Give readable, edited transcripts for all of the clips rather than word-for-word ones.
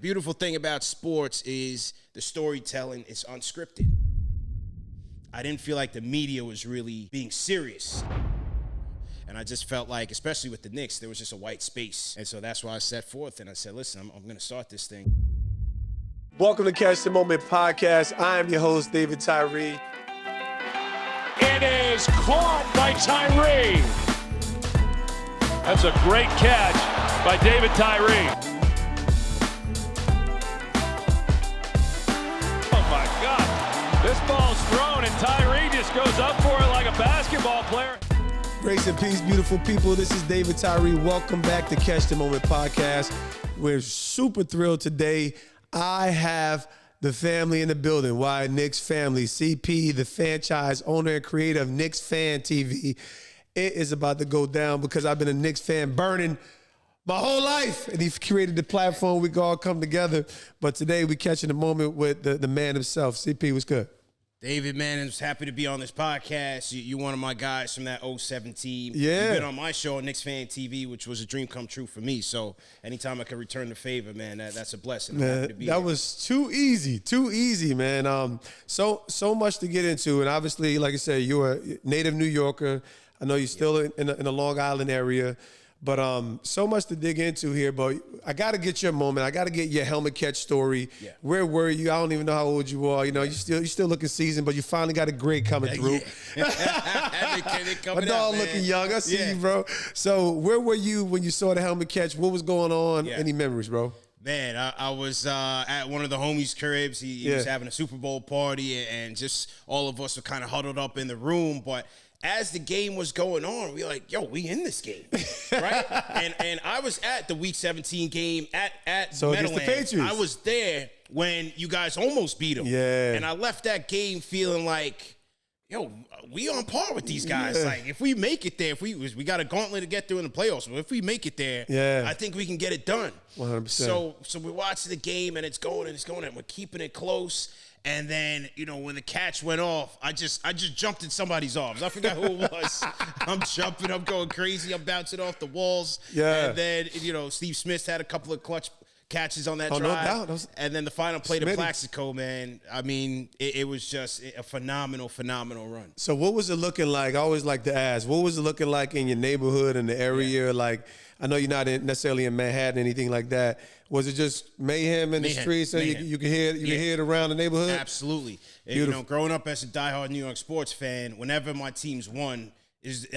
beautiful thing about sports is the storytelling is unscripted. I didn't feel like the media was really being serious. And I just felt like, especially with the Knicks, there was just a white space. And so that's why I set forth and I said, listen, I'm going to start this thing. Welcome to Catch the Moment podcast. I am your host, David Tyree. It is caught by Tyree. That's a great catch by David Tyree. Oh my God. This ball's thrown and Tyree just goes up for it like a basketball player. Grace and peace, beautiful people. This is David Tyree. Welcome back to Catch the Moment podcast. We're super thrilled today. I have the family in the building. Why? Knicks family. CP, the Fanchise, owner and creator of Knicks Fan TV. It is about to go down because I've been a Knicks fan burning my whole life. And he created the platform. We can all come together. But today we're catching the moment with the man himself. CP, what's good? David, man, I was happy to be on this podcast. You're one of my guys from that 07 team. Yeah. You've been on my show, Knicks Fan TV, which was a dream come true for me. So anytime I can return the favor, man, that's a blessing. I'm happy to be that here. was too easy, man. So much to get into. And obviously, like I said, you're a native New Yorker. I know you're still in the Long Island area. But so much to dig into here. But I got to get your moment. I got to get your helmet catch story. Yeah. Where were you? I don't even know how old you are. You know, you're still looking seasoned, but you finally got a grade coming through. My dog looking young. I see you, bro. So where were you when you saw the helmet catch? What was going on? Yeah. Any memories, bro? Man, I was at one of the homies' cribs. He was having a Super Bowl party, and just all of us were kind of huddled up in the room. But as the game was going on, we were like, yo, we in this game, right? and I was at the Week 17 game at so against the Meadowlands. Patriots. I was there when you guys almost beat them. Yeah. And I left that game feeling like, yo, we on par with these guys. Yeah. Like, if we make it there, we got a gauntlet to get through in the playoffs. But if we make it there, I think we can get it done. 100%. So we're watching the game, and it's going, and we're keeping it close. And then, when the catch went off, I just jumped in somebody's arms. I forgot who it was. I'm jumping, I'm going crazy, I'm bouncing off the walls. Yeah. And then, Steve Smith had a couple of clutch catches on that drive. No doubt. And then the final play to Smitty. Plaxico, man. I mean, it was just a phenomenal run. So what was it looking like? I always like to ask, what was it looking like in your neighborhood, in the area? Yeah. Like, I know you're not necessarily in Manhattan, anything like that. Was it just mayhem in the streets so you could hear it around the neighborhood? Absolutely. And, growing up as a diehard New York sports fan, whenever my teams won,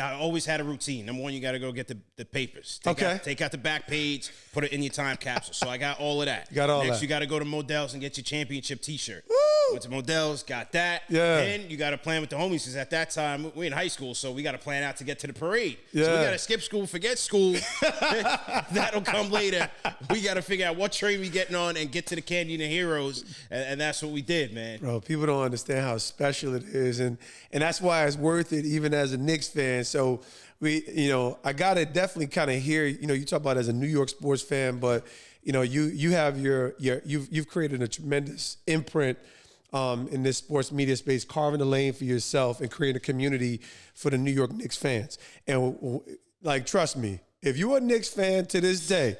I always had a routine. Number one, you got to go get the papers. Take out the back page, put it in your time capsule. So I got all of that. Next, you got to go to Modell's and get your championship T-shirt. Woo! Went to Modell's, got that. Yeah. Then you got to plan with the homies because at that time, we're in high school, so we got to plan out to get to the parade. Yeah. So we got to skip school, forget school. That'll come later. We got to figure out what train we getting on and get to the Canyon of Heroes, and that's what we did, man. Bro, people don't understand how special it is, and that's why it's worth it even as a Knicks fan. So I gotta definitely kind of hear, you talk about as a New York sports fan, but you have you've created a tremendous imprint in this sports media space, carving a lane for yourself and creating a community for the New York Knicks fans. And like, trust me, if you're a Knicks fan to this day,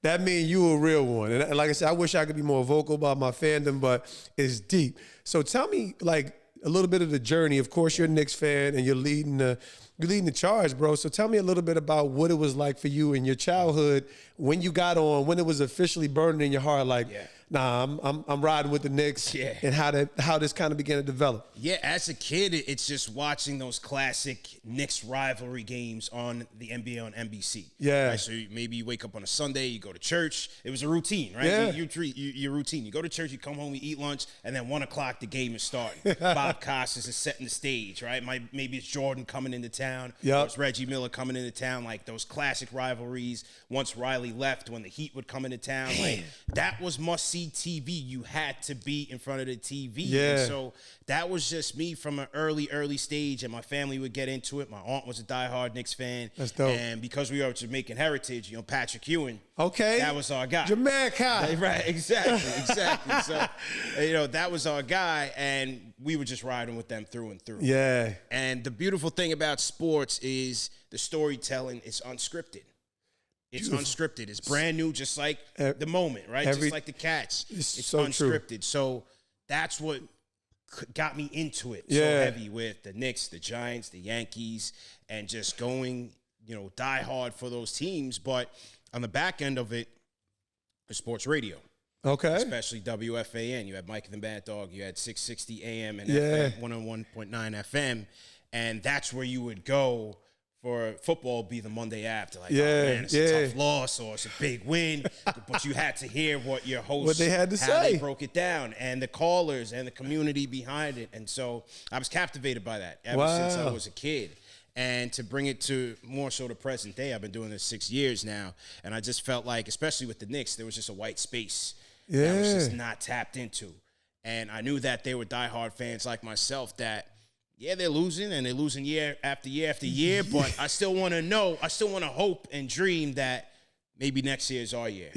that means you a real one. And like I said, I wish I could be more vocal about my fandom, but it's deep. So tell me, like, a little bit of the journey. Of course, you're a Knicks fan and you're leading the charge, bro. So tell me a little bit about what it was like for you in your childhood when you got on, when it was officially burning in your heart, like, nah, I'm riding with the Knicks, and how this kind of began to develop. Yeah, as a kid, it's just watching those classic Knicks rivalry games on the NBA on NBC. Yeah. Right? So maybe you wake up on a Sunday, you go to church. It was a routine, right? Yeah. Your routine. You go to church, you come home, you eat lunch, and then 1 o'clock the game is starting. Bob Costas is setting the stage, right? Maybe it's Jordan coming into town. Yep. Or it's Reggie Miller coming into town. Like those classic rivalries. Once Riley left, when the Heat would come into town, like that was must-see TV. You had to be in front of the TV. Yeah. And so that was just me from an early stage, and my family would get into it. My aunt was a diehard Knicks fan. That's dope. And because we are of Jamaican heritage, Patrick Ewing. Okay. That was our guy. Jamaica. Right, exactly. So, that was our guy, and we were just riding with them through and through. Yeah. And the beautiful thing about sports is the storytelling is unscripted. It's unscripted. It's brand new, just like the moment, right? Just like the Cats. It's so unscripted. True. So that's what got me into it so heavy with the Knicks, the Giants, the Yankees, and just going, die hard for those teams. But on the back end of it, the sports radio. Okay. Especially WFAN. You had Mike and the Mad Dog. You had 660 AM and FM, 101.9 FM. And that's where you would go for football be the Monday after. Like, oh, man, it's a tough loss or it's a big win. But you had to hear what your hosts, what they had to how say. they broke it down, and the callers and the community behind it. And so I was captivated by that ever since I was a kid. And to bring it to more so the present day, I've been doing this 6 years now, and I just felt like, especially with the Knicks, there was just a white space that was just not tapped into. And I knew that they were diehard fans like myself that, they're losing, and they're losing year after year after year, but I still want to hope and dream that maybe next year is our year.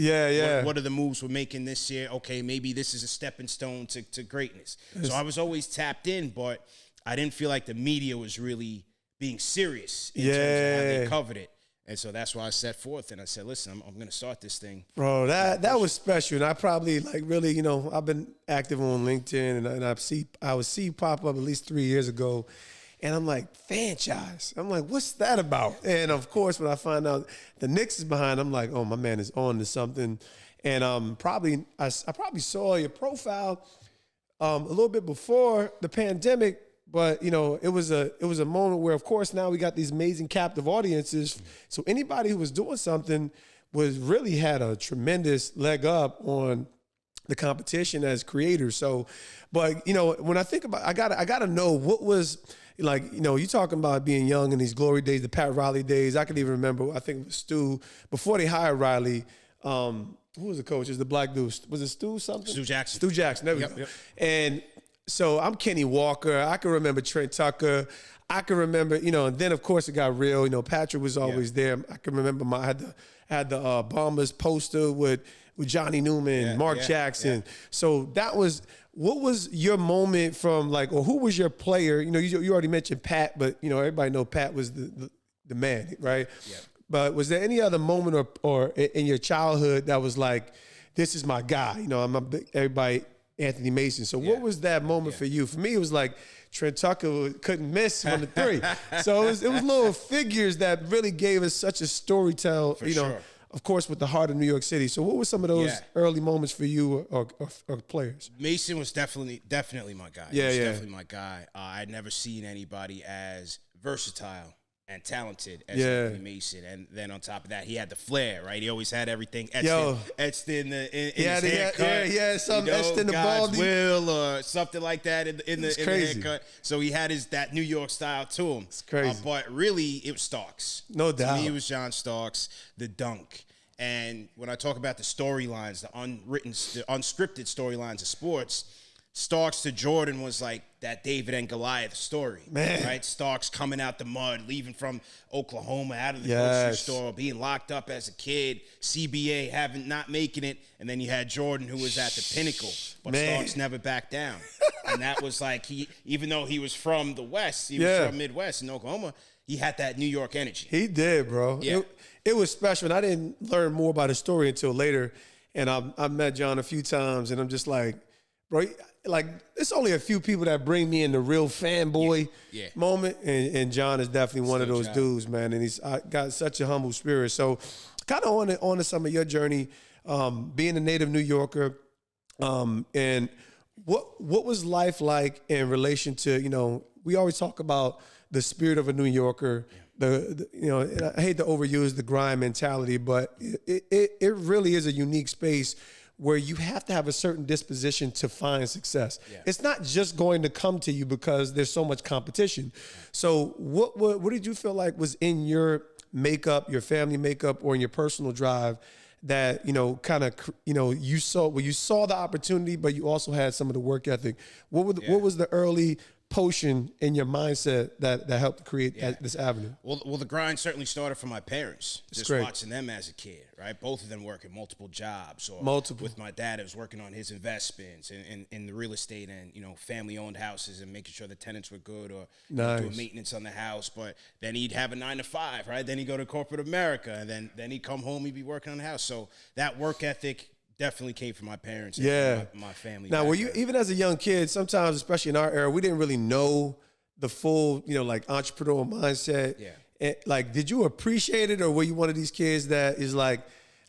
What are the moves we're making this year? Okay, maybe this is a stepping stone to greatness. So I was always tapped in, but I didn't feel like the media was really being serious in terms of how they covered it. And so that's why I set forth and I said, listen, I'm going to start this thing. Bro, that was special. And I probably really, I've been active on LinkedIn and I would see pop up at least 3 years ago. And I'm like, Fanchise. I'm like, what's that about? And of course, when I find out the Knicks is behind, I'm like, oh, my man is on to something. And I probably saw your profile a little bit before the pandemic. But, it was a moment where, of course, now we got these amazing captive audiences. So anybody who was doing something really had a tremendous leg up on the competition as creators. So, but, when I think about, I gotta know what was like, you talking about being young in these glory days, the Pat Riley days. I can even remember, I think it was Stu, before they hired Riley, who was the coach? It was the black dude. Was it Stu something? Stu Jackson. Stu Jackson. There we go. Yep. And so I'm Kenny Walker. I can remember Trent Tucker. I can remember, and then of course it got real. Patrick was always there. I can remember I had the Bombers poster with Johnny Newman, Mark Jackson. Yeah. So what was your moment from or who was your player? You already mentioned Pat, but everybody know Pat was the man, right? Yeah. But was there any other moment or in your childhood that was like, this is my guy? Everybody. Anthony Mason. So what was that moment for you? For me, it was like Trent Tucker couldn't miss on the three. So it was little figures that really gave us such a storytell, sure. Of course, with the heart of New York City. So what were some of those early moments for you or players? Mason was definitely my guy. He was definitely my guy. I'd never seen anybody as versatile and talented as Anthony Mason. And then on top of that, he had the flair, right? He always had everything etched in his haircut. Something etched in the God's will or something like that in the haircut. So he had that New York style to him. It's crazy. But really, it was Starks. No doubt. To me, it was John Starks, the dunk. And when I talk about the storylines, the unscripted storylines of sports, Starks to Jordan was like that David and Goliath story, right? Starks coming out the mud, leaving from Oklahoma, out of the grocery store, being locked up as a kid, CBA not making it, and then you had Jordan who was at the pinnacle, but Starks never backed down. And that was like even though he was from the West, he was from Midwest in Oklahoma, he had that New York energy. He did, bro. Yeah. It was special, and I didn't learn more about his story until later, and I met John a few times, and I'm just like, bro, it's only a few people that bring me in the real fanboy moment, and John is definitely one of those dudes, man. And he's got such a humble spirit. So, kind of on to some of your journey, being a native New Yorker, and what was life like in relation to we always talk about the spirit of a New Yorker. I hate to overuse the grind mentality, but it really is a unique space where you have to have a certain disposition to find success. Yeah. It's not just going to come to you because there's so much competition. So what did you feel like was in your makeup, your family makeup, or in your personal drive that, you saw the opportunity, but you also had some of the work ethic? What was the early potion in your mindset that helped create this avenue? Well, the grind certainly started from my parents. That's just great. watching them as a kid, right? Both of them working multiple jobs. Or Multiple. With my dad, I was working on his investments and in the real estate and, family-owned houses and making sure the tenants were good or doing maintenance on the house. But then he'd have a 9-to-5, right? Then he'd go to corporate America, and then he'd come home, he'd be working on the house. So that work ethic definitely came from my parents and my family. Now, were you, even as a young kid, sometimes, especially in our era, we didn't really know the full, like entrepreneurial mindset. Yeah. And, like, did you appreciate it, or were you one of these kids that is like,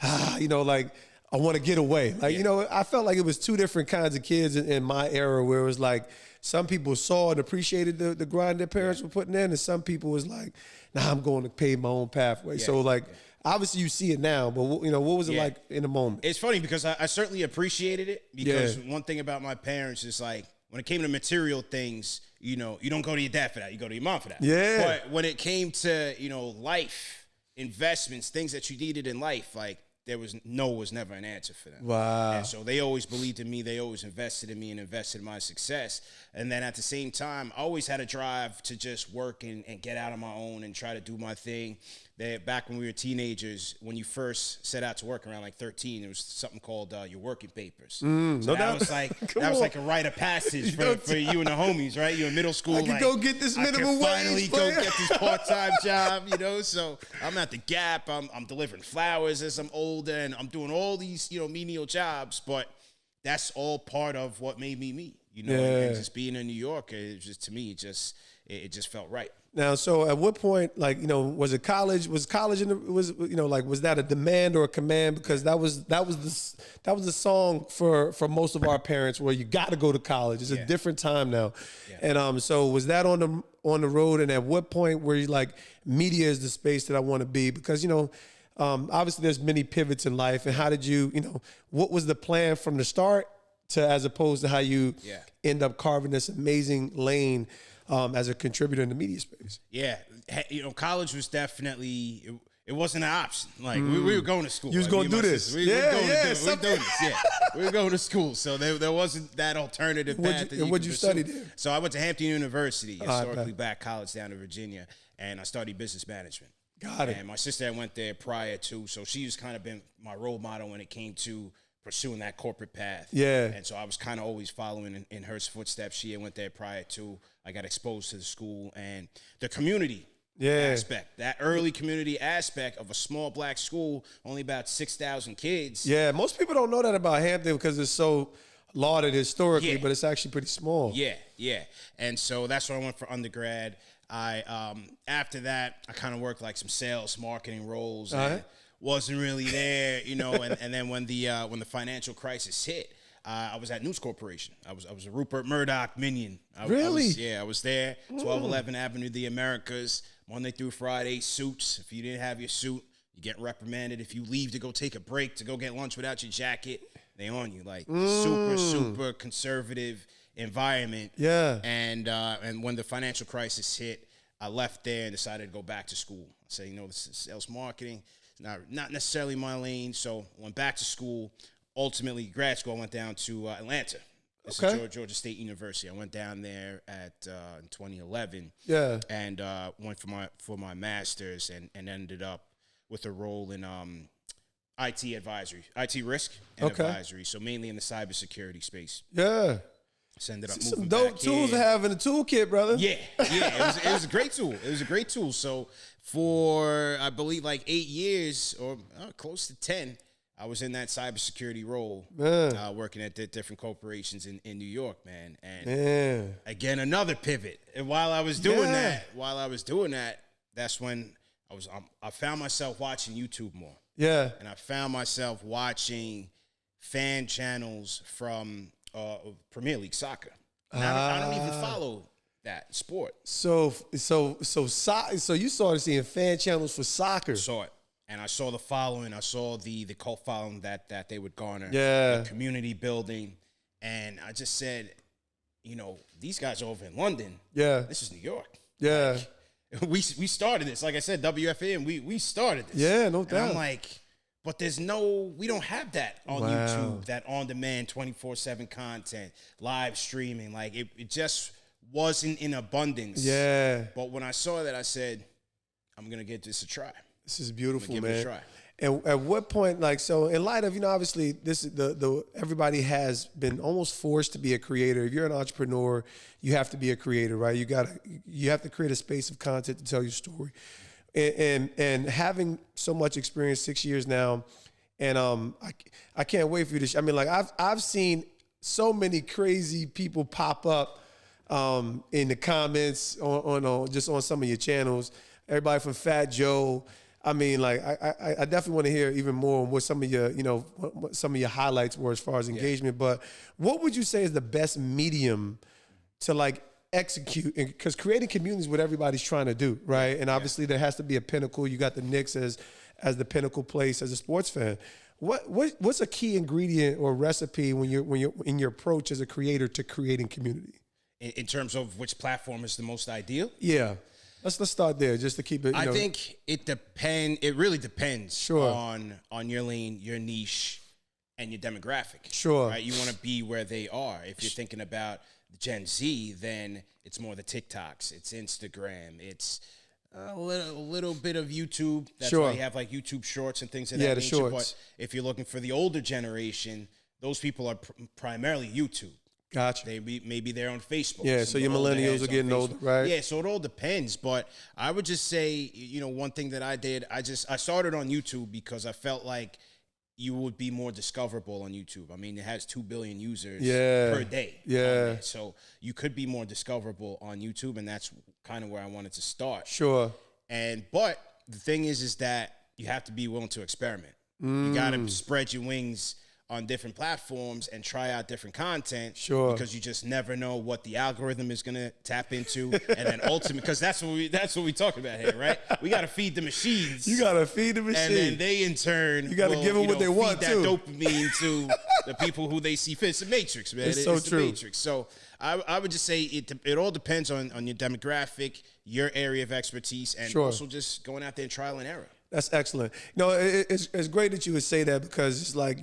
like, I want to get away? Like, I felt like it was two different kinds of kids in my era, where it was like some people saw and appreciated the grind their parents were putting in, and some people was like, nah, I'm going to pave my own pathway. So, like, obviously you see it now, but what was it like in the moment? It's funny because I certainly appreciated it, because one thing about my parents is, like, when it came to material things, you don't go to your dad for that. You go to your mom for that. Yeah. But when it came to, life, investments, things that you needed in life, like, was never an answer for them. Wow. And so they always believed in me. They always invested in me and invested in my success. And then at the same time, I always had a drive to just work and get out on my own and try to do my thing. Back when we were teenagers, when you first set out to work around like 13, there was something called your working papers. So that was like a rite of passage for you and the homies, right? You're in middle school. I could go get this minimum wage. Finally go get this part-time job, So I'm at the Gap. I'm delivering flowers as I'm older, and I'm doing all these, menial jobs. But that's all part of what made me me, And just being in New York, it just, to me, it just felt right. Now, so at what point, like, was it college? Was college was that a demand or a command? Because that was the song for most of our parents, where you got to go to college. It's a different time now. Yeah. And so was that on the road? And at what point were you like, media is the space that I want to be? Because obviously there's many pivots in life. And how did you what was the plan from the start to, as opposed to how you end up carving this amazing lane as a contributor in the media space? Yeah. College was definitely, it wasn't an option. Like, we were going to school. You was going to do this. We were doing this. Yeah. We were going to school. So there wasn't that alternative path. And what'd you study there? So I went to Hampton University, historically black college down in Virginia, and I studied business management. Got it. And my sister had went there prior to, so she's kind of been my role model when it came to pursuing that corporate path. Yeah. And so I was kind of always following in her footsteps. She had went there prior to. I got exposed to the school and the community aspect, that early community aspect of a small black school, only about 6,000 kids. Yeah, most people don't know that about Hampton because it's so lauded historically, but it's actually pretty small. Yeah. And so that's where I went for undergrad. I after that, I kind of worked like some sales, marketing roles. And wasn't really there, and then when the financial crisis hit, I was at News Corporation. I was a Rupert Murdoch minion. I was there. 1211 Avenue of the Americas, Monday through Friday, suits. If you didn't have your suit, you get reprimanded. If you leave to go take a break, to go get lunch without your jacket, they on you. Like, super conservative environment. Yeah. And when the financial crisis hit, I left there and decided to go back to school. I said, this is sales marketing. Not necessarily my lane, so went back to school. Ultimately, grad school, I went down to Atlanta. This is Georgia State University. I went down there in 2011. Yeah, and went for my master's and ended up with a role in IT advisory, IT risk and advisory. So mainly in the cybersecurity space. Yeah. So ended up moving some dope tools to have in the toolkit, brother. Yeah. It was a great tool. So for, I believe, like 8 years or close to 10, I was in that cybersecurity role, working at different corporations in New York, man. And again, another pivot. And while I was doing that, that's when I found myself watching YouTube more. Yeah. And I found myself watching fan channels from Premier League soccer. And I don't even follow that sport. So you started seeing fan channels for soccer. Saw it. And I saw the following. I saw the cult following that they would garner. Yeah. The community building. And I just said, these guys are over in London. Yeah. This is New York. Yeah. Like, we started this. Like I said, WFAN, we started this. Yeah, no doubt. And I'm like, but we don't have that on YouTube, that on-demand 24/7 content, live streaming. Like, it just wasn't in abundance. Yeah. But when I saw that, I said, I'm going to give this a try. This is beautiful, give man. it a try. And at what point, like, so in light of, obviously this is the everybody has been almost forced to be a creator. If you're an entrepreneur, you have to be a creator, right? You have to create a space of content to tell your story. And having so much experience, 6 years now, and I can't wait for you to. I mean, like I've seen so many crazy people pop up in the comments on just on some of your channels. Everybody from Fat Joe. I mean, like I definitely want to hear even more on what some of your what some of your highlights were as far as engagement. But what would you say is the best medium to like execute? Because creating community is what everybody's trying to do, right? And obviously there has to be a pinnacle. You got the Knicks as the pinnacle place as a sports fan. What's a key ingredient or recipe when you're in your approach as a creator to creating community? In terms of which platform is the most ideal? Yeah. Let's start there just to keep it. I think it really depends Sure. on your lane, your niche, and your demographic. Sure. Right? You want to be where they are. If you're thinking about Gen Z, then it's more the TikToks, it's Instagram, it's a little bit of YouTube. That's Sure. why you have like YouTube Shorts and things of that nature. Shorts. But if you're looking for the older generation, those people are primarily YouTube. Gotcha. Maybe they're on Facebook. Yeah, so your millennials are getting older, right? Yeah, so it all depends. But I would just say, one thing that I did, I started on YouTube because I felt like you would be more discoverable on YouTube. I mean, it has 2 billion users per day. Yeah. So you could be more discoverable on YouTube, and that's kind of where I wanted to start. Sure. But the thing is that you have to be willing to experiment. You got to spread your wings on different platforms and try out different content. Sure. Because you just never know what the algorithm is going to tap into. And then ultimately, because that's what we talking about here, right? We got to feed the machines. You got to feed the machine. And then they, in turn, you got to give them what they want, feed that dopamine to the people who they see fit. It's the Matrix, man. It's so the true. Matrix. So I would just say it all depends on your demographic, your area of expertise, and also just going out there and trial and error. That's excellent. It's great that you would say that because it's like,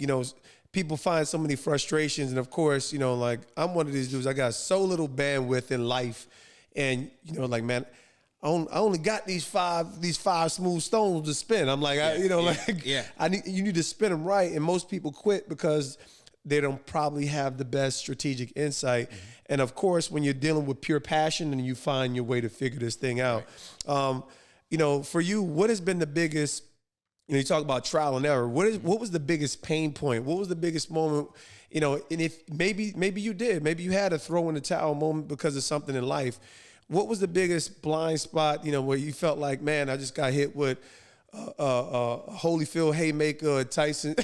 people find so many frustrations. And of course, like I'm one of these dudes, I got so little bandwidth in life. And, like, man, I only got these five smooth stones to spin. I'm like, you need to spin them right. And most people quit because they don't probably have the best strategic insight. Mm-hmm. And of course, when you're dealing with pure passion and you find your way to figure this thing out, for you, what has been the biggest, you talk about trial and error. What was the biggest pain point? What was the biggest moment? And if maybe maybe you had a throw in the towel moment because of something in life. What was the biggest blind spot, where you felt like, man, I just got hit with Holyfield haymaker, Tyson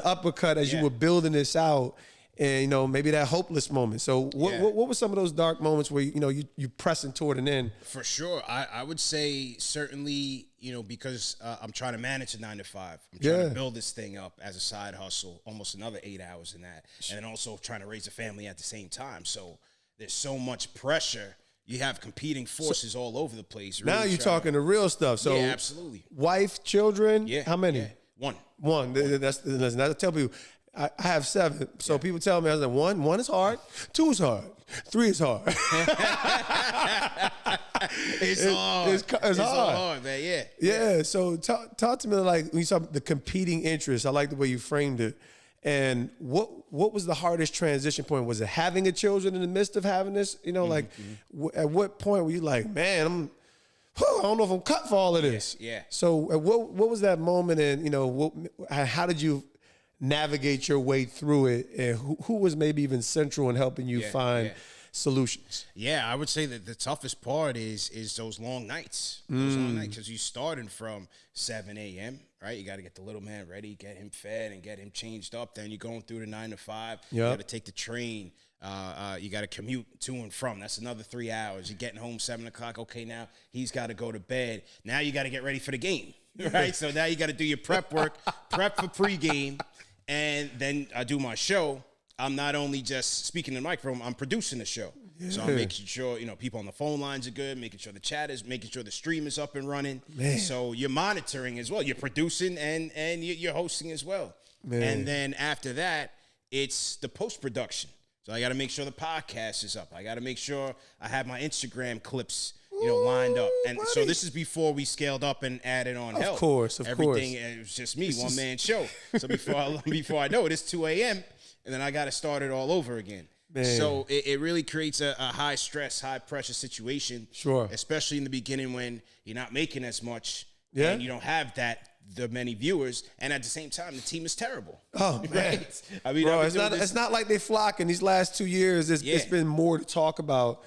uppercut as you were building this out, and maybe that hopeless moment. So what were some of those dark moments where you pressing toward an end? For sure, I would say certainly because I'm trying to manage a 9 to 5. I'm trying to build this thing up as a side hustle, almost another 8 hours in that, and then also trying to raise a family at the same time. So there's so much pressure. You have competing forces all over the place. Really now you're talking the real stuff. So yeah, absolutely. Wife, children. Yeah. How many? Yeah. One. Listen, I tell people, I have 7. So people tell me, I was like, one is hard, 2 is hard, 3 is hard. It's all hard, man. Yeah. So talk to me, like, when you talk the competing interests. I like the way you framed it. And what was the hardest transition point? Was it having a children in the midst of having this? At what point were you like, man, I don't know if I'm cut for all of this. Yeah. So what was that moment, and how did you navigate your way through it, and who was maybe even central in helping you find solutions? Yeah, I would say that the toughest part is those long nights. Those long nights, because you starting from 7 a.m., right? You got to get the little man ready, get him fed, and get him changed up. Then you're going through the 9 to 5. You got to take the train. You got to commute to and from. That's another 3 hours. You're getting home 7 o'clock. Okay, now he's got to go to bed. Now you got to get ready for the game, right? So now you got to do your prep work, prep for pregame, and then I do my show. I'm not only just speaking in the microphone, I'm producing the show. Yeah. So I'm making sure, people on the phone lines are good, making sure the chat is, making sure the stream is up and running. Man. So you're monitoring as well. You're producing and you're hosting as well. Man. And then after that, it's the post-production. So I got to make sure the podcast is up. I got to make sure I have my Instagram clips, lined up. And buddy. so this is before we scaled up and added on help. Of course. Everything, it was just me, one-man show. So before I know it, it's 2 a.m., and then I got to start it all over again. Man. So it really creates a high-stress, high-pressure situation. Sure. Especially in the beginning when you're not making as much and you don't have the many viewers, and at the same time, the team is terrible. Oh, man. Right? I mean, bro, it's not like they flock in these last 2 years. It's been more to talk about,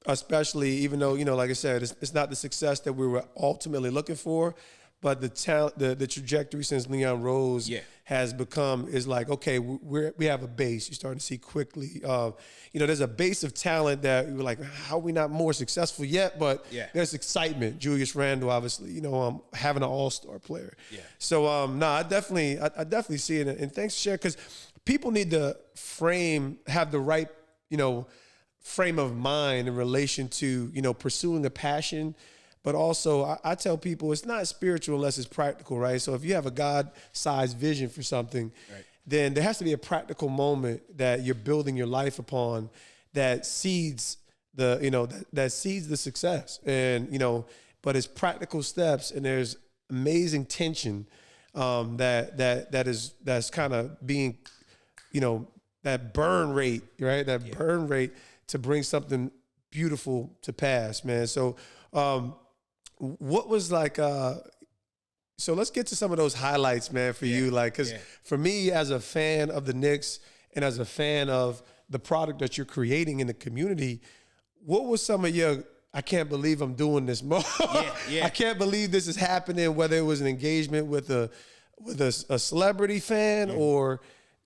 especially even though, like I said, it's not the success that we were ultimately looking for, but the trajectory since Leon Rose has become is like, okay, we have a base. You're starting to see quickly. There's a base of talent that we're like, how are we not more successful yet? But there's excitement. Julius Randle, obviously, having an all-star player. Yeah. So, I definitely see it. And thanks, Cher, because people need to have the right, frame of mind in relation to, pursuing a passion. But also, I tell people it's not spiritual unless it's practical, right? So if you have a God-sized vision for something, then there has to be a practical moment that you're building your life upon that seeds that seeds the success. And, but it's practical steps, and there's amazing tension that's kind of being, that burn rate, right? That burn rate to bring something beautiful to pass, man. So, what was like, so let's get to some of those highlights, man, for you. Like, because for me, as a fan of the Knicks and as a fan of the product that you're creating in the community, what was some of your, I can't believe I'm doing this more. I can't believe this is happening, whether it was an engagement with a celebrity fan or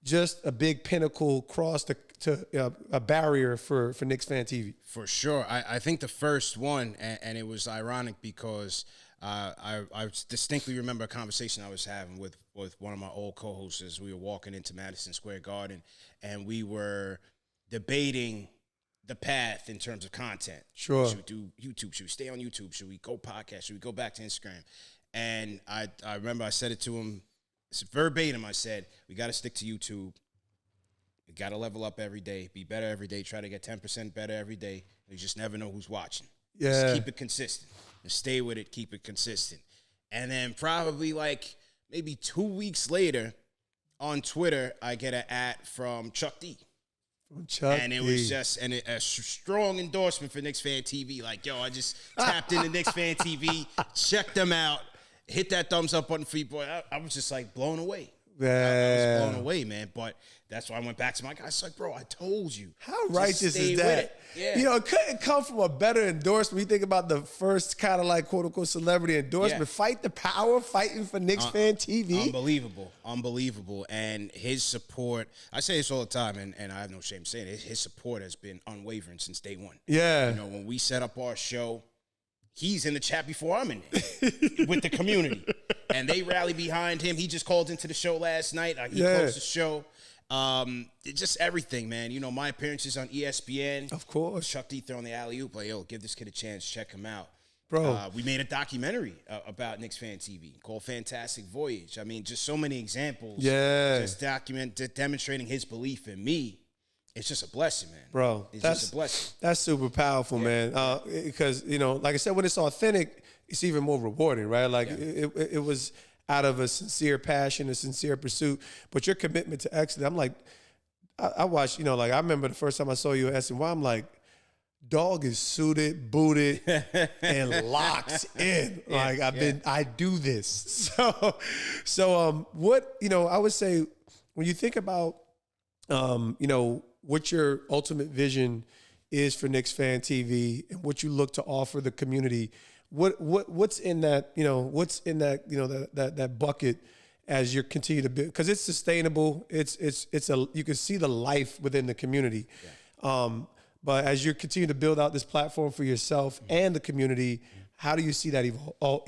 just a big pinnacle cross to a barrier for Knicks Fan TV? For sure. I think the first one, and it was ironic because I distinctly remember a conversation I was having with one of my old co-hosts as we were walking into Madison Square Garden, and we were debating the path in terms of content. Sure. Should we do YouTube? Should we stay on YouTube? Should we go podcast? Should we go back to Instagram? And I remember I said it to him, it's verbatim. I said, we got to stick to YouTube. You got to level up every day, be better every day, try to get 10% better every day. You just never know who's watching. Yeah. Just keep it consistent. Just stay with it, keep it consistent. And then probably like maybe 2 weeks later on Twitter, I get an ad from Chuck D. And it was just a strong endorsement for Knicks Fan TV. Like, yo, I just tapped into Knicks Fan TV, checked them out, hit that thumbs up button for you, boy. I was just like blown away. I was blown away, man. But that's why I went back to my guys. Like, bro, I told you. How righteous is that? Yeah. It couldn't come from a better endorsement. You think about the first kind of like quote unquote celebrity endorsement. Fight the power, fighting for Knicks Fan TV. Unbelievable. And his support, I say this all the time, and I have no shame saying it, his support has been unwavering since day one. Yeah. When we set up our show, he's in the chat before I'm in it with the community. And they rally behind him. He just called into the show last night. He closed the show. Just everything, man. My appearances on ESPN. Of course. Chuck D throwing the alley-oop. Like, yo, give this kid a chance. Check him out. Bro. We made a documentary about Knicks Fan TV called Fantastic Voyage. I mean, just so many examples. Yeah. Just demonstrating his belief in me. It's just a blessing, man. Bro, it's just a blessing. That's super powerful, man. Because, like I said, when it's authentic, it's even more rewarding, right? Like it was out of a sincere passion, a sincere pursuit, but your commitment to excellence. I'm like, I watched, like I remember the first time I saw you at SNY, I'm like, dog is suited, booted, and locked in. Like I do this. So what, I would say when you think about, what your ultimate vision is for Knicks Fan TV and what you look to offer the community, what's in that, that bucket as you continue to build, because it's sustainable. You can see the life within the community. But as you continue to build out this platform for yourself and the community, how do you see that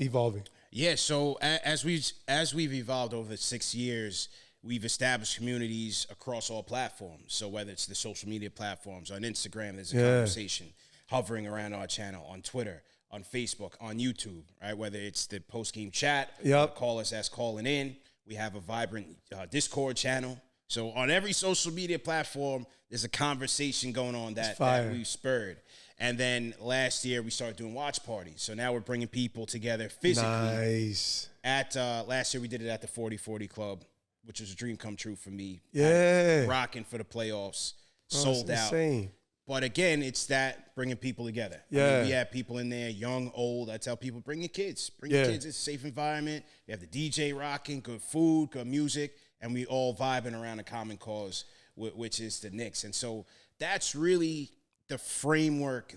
evolving? Yeah. So as we've evolved over the 6 years, we've established communities across all platforms. So whether it's the social media platforms, on Instagram, there's a conversation hovering around our channel, on Twitter, on Facebook, on YouTube, right? Whether it's the post-game chat, call us as calling in. We have a vibrant Discord channel. So on every social media platform, there's a conversation going on that we've spurred. And then last year we started doing watch parties. So now we're bringing people together physically. Nice. At last year we did it at the 40/40 Club, which was a dream come true for me. Yeah. Rocking for the playoffs, That's sold out. insane. But again, it's that bringing people together. Yeah. I mean, we have people in there, young, old. I tell people, bring your kids. Bring your kids. It's a safe environment. You have the DJ rocking, good food, good music, and we all vibing around a common cause, which is the Knicks. And so that's really the framework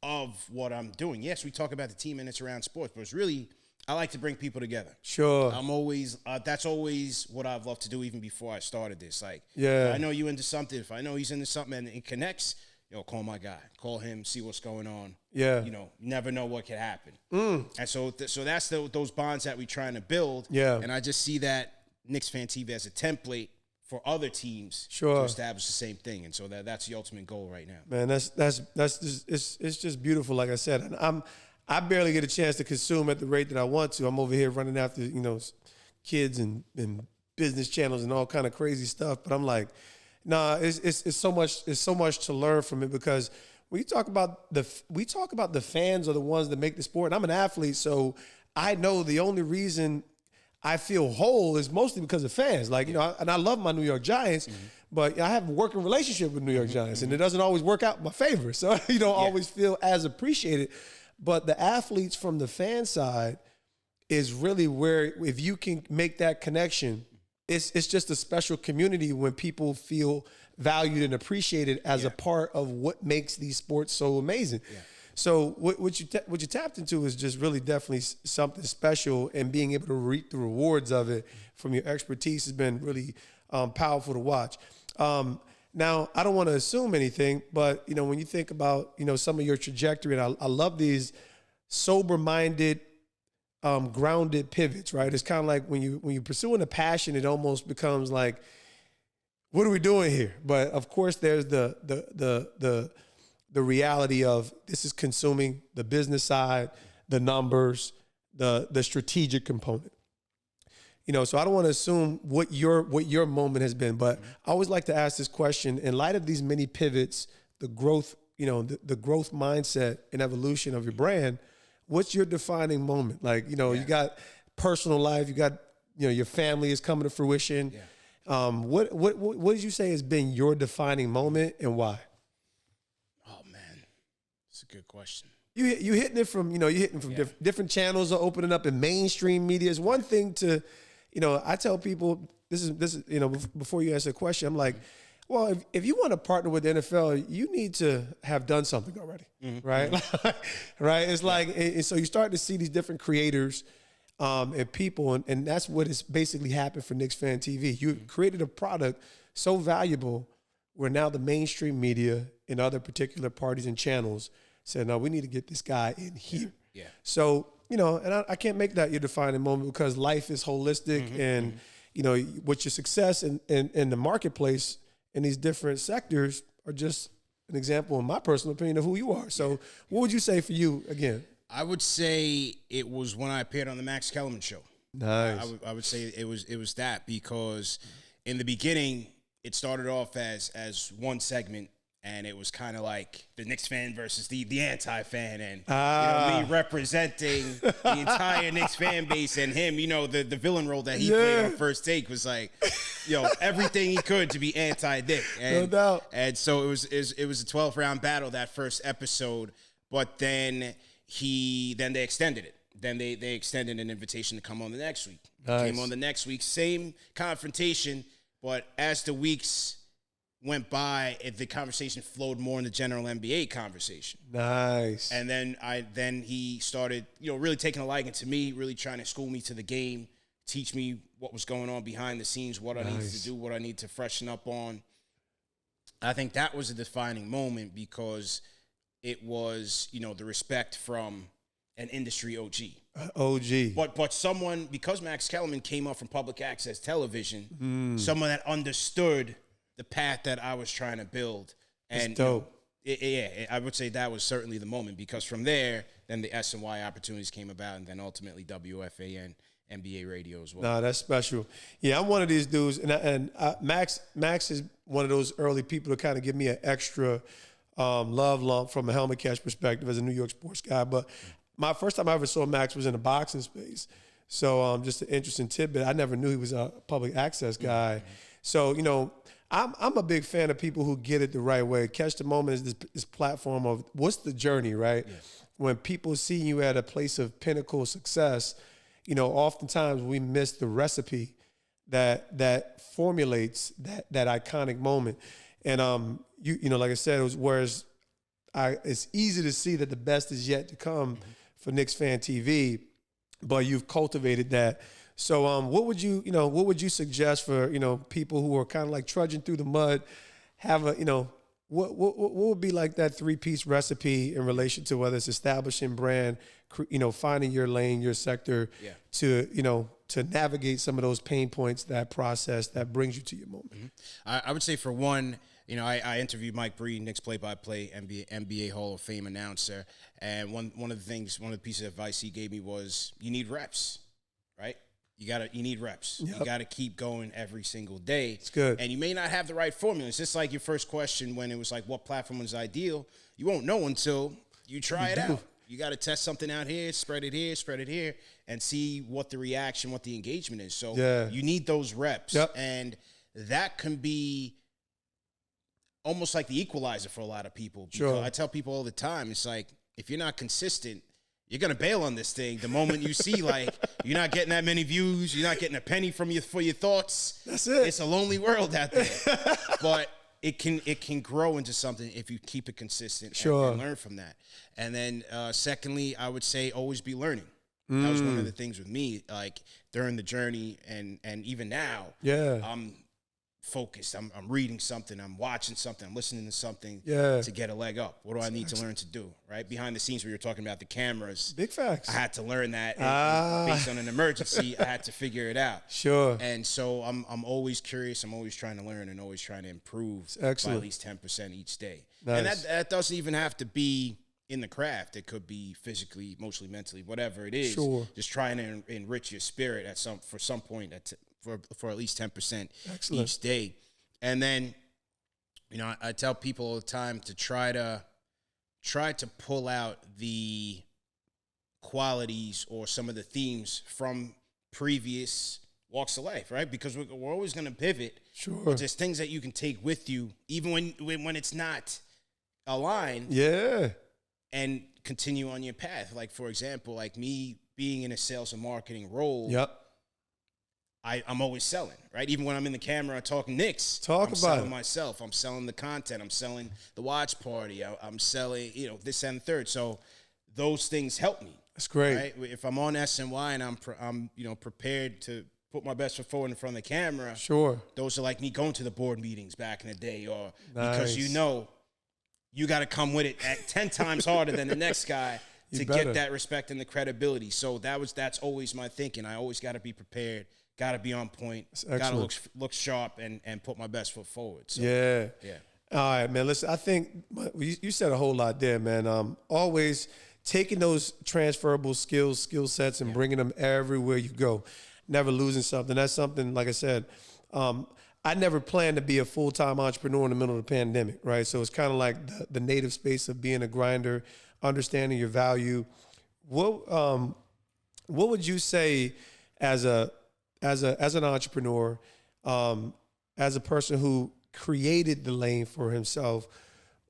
of what I'm doing. Yes, we talk about the team and it's around sports, but it's really, I like to bring people together. Sure. I'm always, that's always what I've loved to do even before I started this. Like, yeah. if I know you into something, if I know he's into something and it connects, yo, call my guy. Call him, see what's going on. Yeah. You know, you never know what could happen. And so so that's those bonds that we're trying to build. Yeah. And I just see that Knicks Fan TV as a template for other teams Sure. to establish the same thing. And so that's the ultimate goal right now. Man, that's just it's just beautiful. Like I said, and I barely get a chance to consume at the rate that I want to. I'm over here running after, you know, kids and business channels and all kind of crazy stuff. But I'm like, nah, it's so much to learn from it, because when you talk about the fans are the ones that make the sport. And I'm an athlete, so I know the only reason I feel whole is mostly because of fans. Like, you know, and I love my New York Giants, but I have a working relationship with New York Giants, and it doesn't always work out in my favor. So you don't always feel as appreciated. But the athletes from the fan side is really where, if you can make that connection, it's just a special community when people feel valued and appreciated as a part of what makes these sports so amazing. Yeah. So what you tapped into is just really definitely something special, and being able to reap the rewards of it from your expertise has been really powerful to watch. Now, I don't want to assume anything, but, you know, when you think about, you know, some of your trajectory, and I love these sober-minded, grounded pivots, right? It's kind of like when you're pursuing a passion, it almost becomes like, what are we doing here? But of course, there's the reality of this is consuming the business side, the numbers, the strategic component. You know, so I don't want to assume what your moment has been, but I always like to ask this question in light of these many pivots, the growth, you know, the growth mindset and evolution of your brand. What's your defining moment? Like, you know, you got personal life, you got, you know, your family is coming to fruition. Yeah. What did you say has been your defining moment, and why? Oh man, that's a good question. You hitting it from, you know, you're hitting from different channels are opening up in mainstream media. It's one thing to, you know, I tell people this is, you know, before you answer the question, I'm like, well, if you want to partner with the NFL, you need to have done something already, right? Right? It's like, and so you start to see these different creators and people, and that's what has basically happened for Knicks Fan TV. You created a product so valuable where now the mainstream media and other particular parties and channels said, no, we need to get this guy in here. Yeah. So, you know, and I can't make that your defining moment, because life is holistic, and, you know, what your success in the marketplace in these different sectors are just an example, in my personal opinion, of who you are. So what would you say for you again? I would say it was when I appeared on the Max Kellerman show. Nice. I would say it was that, because in the beginning it started off as one segment, and it was kind of like the Knicks fan versus the anti-fan, and you know, me representing the entire Knicks fan base, and him, you know, the villain role that he played on First Take was like, you know, everything he could to be anti-Nick. And, no doubt. And so it was a 12-round battle, that first episode, but then they extended it. Then they extended an invitation to come on the next week. Nice. Came on the next week, same confrontation, but as the weeks went by, the conversation flowed more in the general NBA conversation. Nice. And then he started, you know, really taking a liking to me, really trying to school me to the game, teach me what was going on behind the scenes, what I needed to do, what I need to freshen up on. I think that was a defining moment, because it was, you know, the respect from an industry OG. But someone, because Max Kellerman came up from public access television, someone that understood the path that I was trying to build. And dope. I would say that was certainly the moment, because from there, then the SNY opportunities came about, and then ultimately WFAN NBA Radio as well. Nah, that's special. Yeah, I'm one of these dudes, and Max is one of those early people to kind of give me an extra love lump from a helmet catch perspective as a New York sports guy. But my first time I ever saw Max was in the boxing space. So just an interesting tidbit. I never knew he was a public access guy. Mm-hmm. So, you know, I'm a big fan of people who get it the right way. Catch the Moment is this platform of what's the journey, right? Yeah. When people see you at a place of pinnacle success, you know, oftentimes we miss the recipe that formulates that iconic moment. And you know, like I said, it's easy to see that the best is yet to come for Knicks Fan TV, but you've cultivated that. So what would you suggest for, you know, people who are kind of like trudging through the mud, what would be like that 3-piece recipe in relation to whether it's establishing brand, you know, finding your lane, your sector, to, you know, to navigate some of those pain points, that process that brings you to your moment? Mm-hmm. I would say for one, you know, I interviewed Mike Bree, Knicks play-by-play, NBA Hall of Fame announcer, and one of the pieces of advice he gave me was you need reps, right? You need reps. Yep. You got to keep going every single day. It's good. And you may not have the right formula. It's just like your first question when it was like, what platform was ideal? You won't know until you try it out. You got to test something out here, spread it here, and see what the reaction, what the engagement is. So you need those reps. Yep. And that can be almost like the equalizer for a lot of people. Because sure. I tell people all the time, it's like, if you're not consistent, you're going to bail on this thing the moment you see, like, you're not getting that many views, you're not getting a penny for your thoughts. That's it. It's a lonely world out there. But it can grow into something if you keep it consistent and learn from that. And then secondly, I would say always be learning. That was one of the things with me, like, during the journey and even now. Yeah. I'm focused. I'm reading something. I'm watching something. I'm listening to something to get a leg up. What do I need to learn to do, right? Behind the scenes, we were talking about the cameras. Big facts. I had to learn that. And based on an emergency, I had to figure it out. Sure. And so I'm always curious. I'm always trying to learn and always trying to improve by at least 10% each day. Nice. And that doesn't even have to be in the craft. It could be physically, emotionally, mentally, whatever it is. Sure. Just trying to enrich your spirit for some point for at least 10% Excellent. each day. And then, you know, I tell people all the time to try to pull out the qualities or some of the themes from previous walks of life, right? Because we're always going to pivot. Sure. But there's things that you can take with you, even when it's not aligned. Yeah. And continue on your path. Like, for example, like me being in a sales and marketing role. Yep. I'm always selling, right? Even when I'm in the camera talking Knicks, I'm selling myself. I'm selling the content. I'm selling the watch party. I'm selling, you know, this and the third. So those things help me. That's great. Right? If I'm on SNY and I'm you know, prepared to put my best foot forward in front of the camera. Sure. Those are like me going to the board meetings back in the day, or nice. Because you know you got to come with it at 10 times harder than the next guy to get that respect and the credibility. So that's always my thinking. I always got to be prepared. Got to be on point. Got to look sharp and put my best foot forward. So, yeah. All right, man. Listen, I think you said a whole lot there, man. Always taking those transferable skill sets and bringing them everywhere you go. Never losing something. That's something, like I said, I never planned to be a full-time entrepreneur in the middle of the pandemic, right? So it's kind of like the native space of being a grinder, understanding your value. What would you say as an entrepreneur, as a person who created the lane for himself,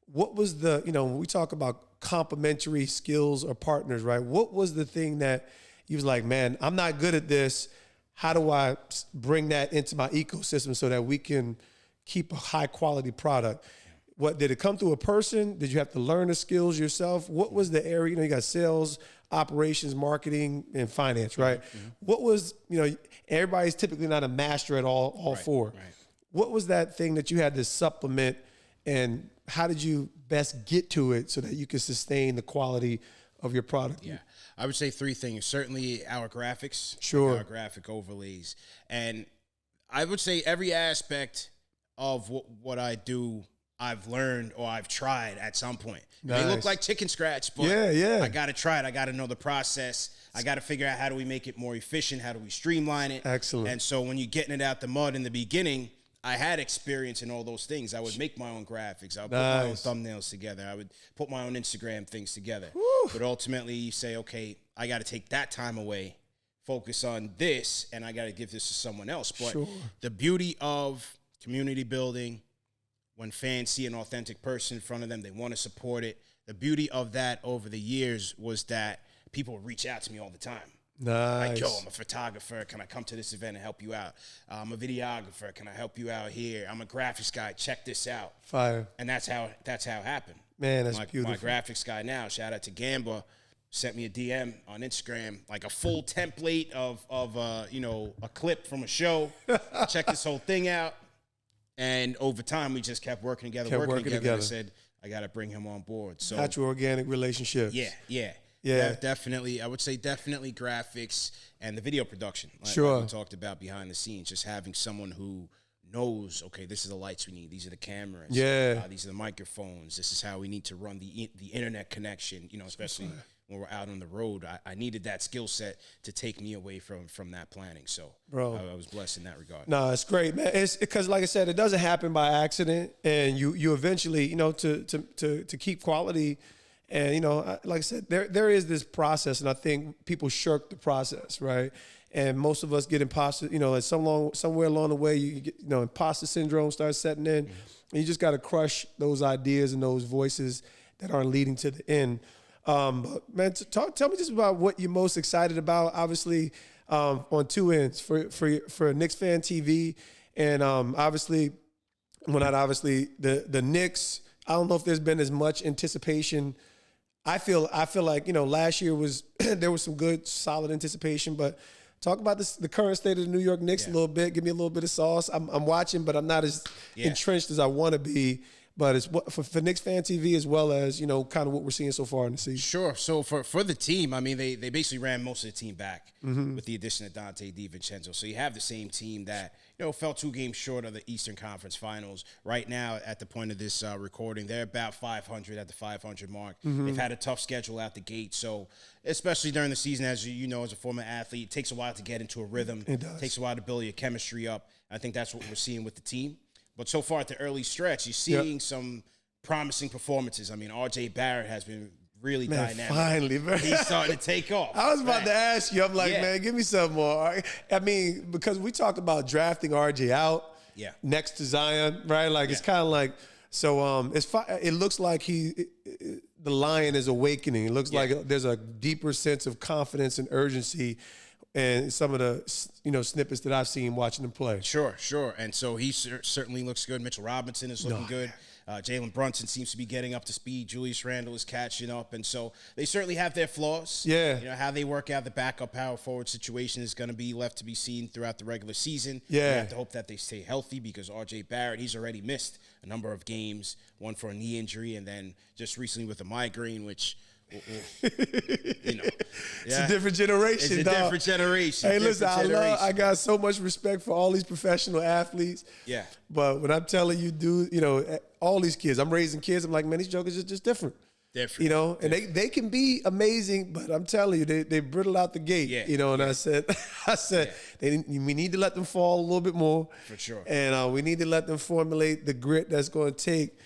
what was when we talk about complementary skills or partners, right? What was the thing that you was like, man, I'm not good at this. How do I bring that into my ecosystem so that we can keep a high quality product? What did it come through a person? Did you have to learn the skills yourself? What was the area? You got sales, operations, marketing, and finance, right? Mm-hmm. What was, everybody's typically not a master at all four. Right. What was that thing that you had to supplement, and how did you best get to it so that you could sustain the quality of your product? Yeah, I would say three things. Certainly our graphics, our graphic overlays. And I would say every aspect of what I do I've learned or I've tried at some point. Nice. It may look like chicken scratch, but I got to try it. I got to know the process. I got to figure out how do we make it more efficient? How do we streamline it? Excellent. And so when you're getting it out the mud in the beginning, I had experience in all those things. I would make my own graphics. I would put my own thumbnails together. I would put my own Instagram things together. Woo. But ultimately, you say, okay, I got to take that time away, focus on this, and I got to give this to someone else. But the beauty of community building, when fans see an authentic person in front of them, they want to support it. The beauty of that over the years was that people would reach out to me all the time. Nice. Like, yo, I'm a photographer. Can I come to this event and help you out? I'm a videographer. Can I help you out here? I'm a graphics guy. Check this out. Fire. And that's how it happened. Man, that's beautiful. My graphics guy now, shout out to Gamba, sent me a DM on Instagram, like a full template of a clip from a show. Check this whole thing out. And over time, we just kept working together. And I said, I got to bring him on board. So natural, organic relationships. Yeah, definitely. I would say definitely graphics and the video production. Like we talked about behind the scenes, just having someone who knows, okay, this is the lights we need. These are the cameras. Yeah. These are the microphones. This is how we need to run the internet connection, especially when we're out on the road. I needed that skill set to take me away from that planning. So I was blessed in that regard. No, it's great, man. It's because, like I said, it doesn't happen by accident. And you eventually, to keep quality. And, like I said, there is this process, and I think people shirk the process, right? And most of us get imposter, somewhere along the way, you get, imposter syndrome starts setting in. Mm-hmm. And you just got to crush those ideas and those voices that aren't leading to the end. But man, tell me just about what you're most excited about, obviously, on two ends for Knicks Fan TV. And obviously, the Knicks, I don't know if there's been as much anticipation. I feel like, last year there was some good, solid anticipation, but talk about the current state of the New York Knicks a little bit. Give me a little bit of sauce. I'm watching, but I'm not as entrenched as I want to be. But it's for Knicks Fan TV as well as, kind of what we're seeing so far in the season. Sure. So for the team, I mean, they basically ran most of the team back with the addition of Dante DiVincenzo. So you have the same team that, fell 2 games short of the Eastern Conference Finals. Right now, at the point of this recording, they're about 500 at the 500 mark. Mm-hmm. They've had a tough schedule out the gate. So especially during the season, as you know, as a former athlete, it takes a while to get into a rhythm. It does. It takes a while to build your chemistry up. I think that's what we're seeing with the team. But so far at the early stretch, you're seeing some promising performances. I mean, R.J. Barrett has been really dynamic. Finally, man. He's starting to take off. I was about to ask you. I'm like, man, give me some more. I mean, because we talked about drafting R.J. out next to Zion, right? Like, it's kind of like, so it looks like the lion is awakening. It looks like there's a deeper sense of confidence and urgency and some of the, snippets that I've seen watching him play. Sure. And so he certainly looks good. Mitchell Robinson is looking good. Jalen Brunson seems to be getting up to speed. Julius Randle is catching up. And so they certainly have their flaws. Yeah. How they work out the backup power forward situation is going to be left to be seen throughout the regular season. Yeah. We have to hope that they stay healthy because R.J. Barrett, he's already missed a number of games, one for a knee injury and then just recently with a migraine, which – It's a different generation. It's a different generation. Hey, listen, I got so much respect for all these professional athletes. Yeah. But when I'm telling you, dude, all these kids, I'm raising kids. I'm like, man, these jokers are just different. Different. And they can be amazing, but I'm telling you, they brittle out the gate. And I said, we need to let them fall a little bit more. For sure. And we need to let them formulate the grit that's going to take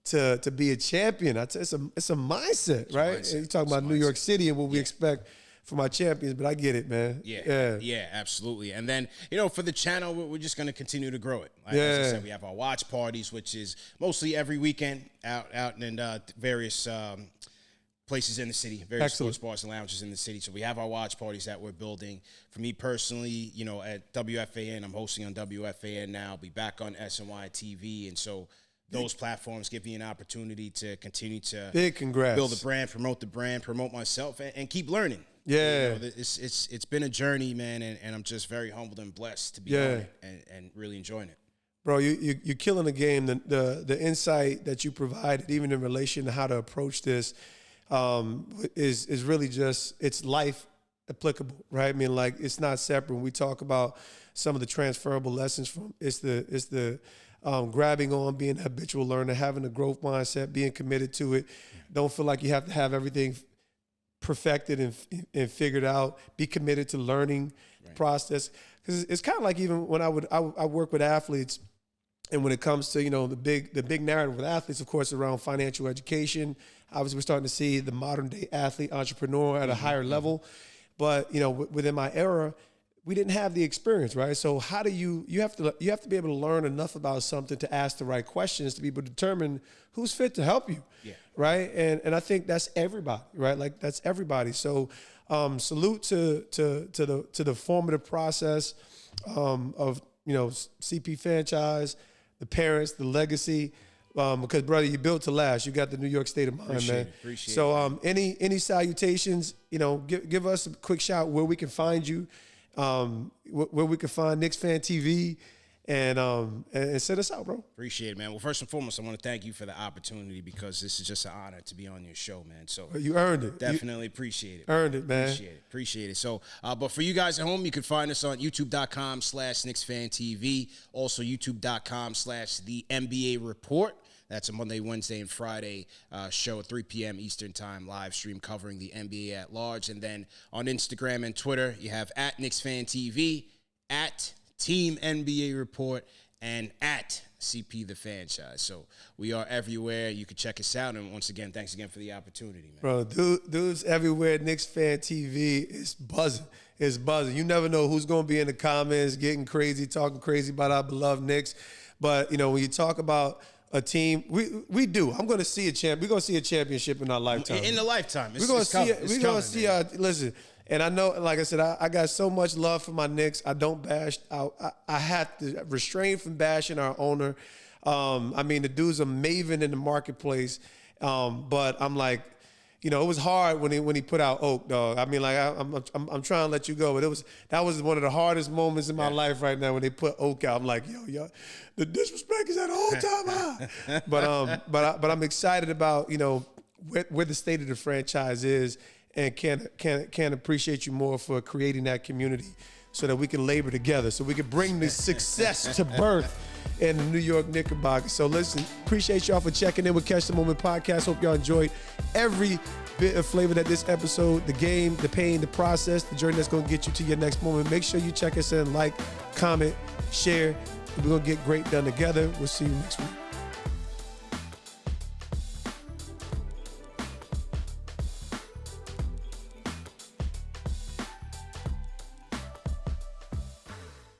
to be a champion. It's a mindset, right? And you're talking about New York City and what we expect from our champions, but I get it, man. Yeah, absolutely. And then, for the channel, we're just going to continue to grow it. As I said, we have our watch parties, which is mostly every weekend out in various places in the city, various sports bars and lounges in the city. So we have our watch parties that we're building. For me personally, at WFAN, I'm hosting on WFAN now. I'll be back on SNY TV. And so those platforms give me an opportunity to continue to build a brand, promote myself, and keep learning. Yeah. It's been a journey, man, and I'm just very humbled and blessed to be on it and really enjoying it. Bro, you're killing the game. The insight that you provided, even in relation to how to approach this, is really just, it's life applicable, right? I mean, like, it's not separate. When we talk about some of the transferable lessons from, it's the grabbing on, being a habitual learner, having a growth mindset, being committed to it. Don't feel like you have to have everything perfected and figured out. Be committed to learning the process. Because it's kind of like even when I work with athletes, and when it comes to, the big narrative with athletes, of course, around financial education. Obviously, we're starting to see the modern day athlete entrepreneur at a higher level. But, within my era, we didn't have the experience, right? So how do you have to be able to learn enough about something to ask the right questions to be able to determine who's fit to help you, right? And I think that's everybody, right? Like that's everybody. So salute to the formative process of CP Fanchise, the parents, the legacy. Because brother, you built to last. You got the New York state of mind, man. Appreciate so any salutations? Give us a quick shout where we can find you. Where we can find Knicks Fan TV and set us out, bro. Appreciate it, man. Well, first and foremost, I want to thank you for the opportunity because this is just an honor to be on your show, man. So you earned it. Definitely appreciate it. Earned it, man. Appreciate it. So, but for you guys at home, you can find us on youtube.com/Knicks Fan TV. Also, youtube.com/The NBA Report. That's a Monday, Wednesday, and Friday show at 3 p.m. Eastern Time, live stream covering the NBA at large. And then on Instagram and Twitter, you have at Knicks Fan TV, at Team NBA Report, and at CP the Fanchise. So we are everywhere. You can check us out. And once again, thanks again for the opportunity, man. Bro, dudes everywhere. Knicks Fan TV is buzzing. It's buzzing. You never know who's going to be in the comments getting crazy, talking crazy about our beloved Knicks. But, when you talk about a team, we do. I'm going to see a champ. We're going to see a championship in our lifetime. In the lifetime. We're going to see our, listen, and I know, like I said, I got so much love for my Knicks. I don't bash. I have to refrain from bashing our owner. The dude's a maven in the marketplace. But I'm like, it was hard when he put out Oak, dog. I'm trying to let you go, but that was one of the hardest moments in my life right now when they put Oak out. I'm like, yo, the disrespect is at an all-time high. But I'm excited about where the state of the franchise is, and can appreciate you more for creating that community so that we can labor together, so we can bring this success to birth in the New York Knickerbockers. So listen, appreciate y'all for checking in with Catch the Moment podcast. Hope y'all enjoyed every bit of flavor that this episode, the game, the pain, the process, the journey that's going to get you to your next moment. Make sure you check us in, like, comment, share. We're going to get great done together. We'll see you next week.